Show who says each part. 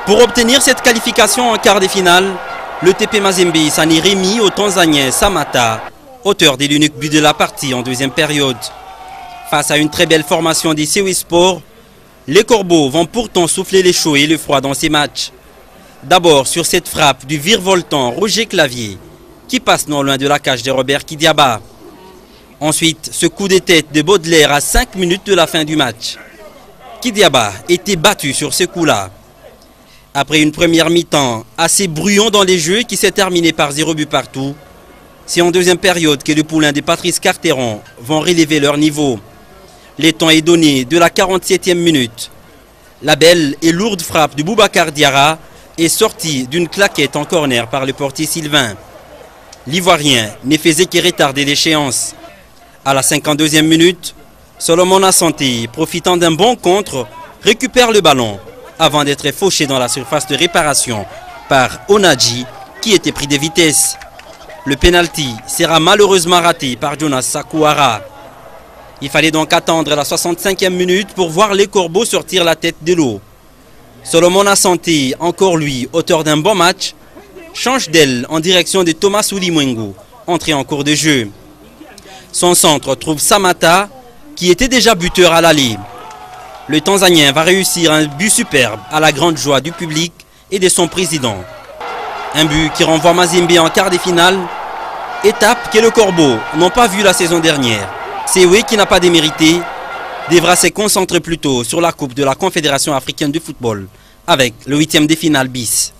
Speaker 1: Pour obtenir cette qualification en quart de finale, le TP Mazembe s'en est remis au Tanzanien Samata, auteur de l'unique but de la partie en deuxième période. Face à une très belle formation des Sewi Sport, les Corbeaux vont pourtant souffler les chauds et le froid dans ces matchs. D'abord sur cette frappe du virevoltant Roger Clavier, qui passe non loin de la cage de Robert Kidiaba. Ensuite, ce coup de tête de Baudelaire à 5 minutes de la fin du match. Kidiaba était battu sur ce coup-là. Après une première mi-temps assez brouillon dans les jeux qui s'est terminé par 0 but partout, c'est en deuxième période que le poulain de Patrice Carteron vont relever leur niveau. Le temps est donné de la 47e minute. La belle et lourde frappe de Boubacar Diarra est sortie d'une claquette en corner par le portier Sylvain. L'Ivoirien ne faisait que retarder l'échéance. À la 52e minute, Solomon Asante, profitant d'un bon contre, récupère le ballon avant d'être fauché dans la surface de réparation par Onadji qui était pris de vitesse. Le pénalty sera malheureusement raté par Jonas Sakuara. Il fallait donc attendre la 65e minute pour voir les Corbeaux sortir la tête de l'eau. Solomon Asante, encore lui, auteur d'un bon match, change d'aile en direction de Thomas Ulimwengu, entré en cours de jeu. Son centre trouve Samata, qui était déjà buteur à l'aller. Le Tanzanien va réussir un but superbe à la grande joie du public et de son président. Un but qui renvoie Mazembe en quart de finale, étape que les Corbeaux n'ont pas vue la saison dernière. Sewi, qui n'a pas démérité, devra se concentrer plutôt sur la Coupe de la Confédération africaine de football avec le 8e de finale bis.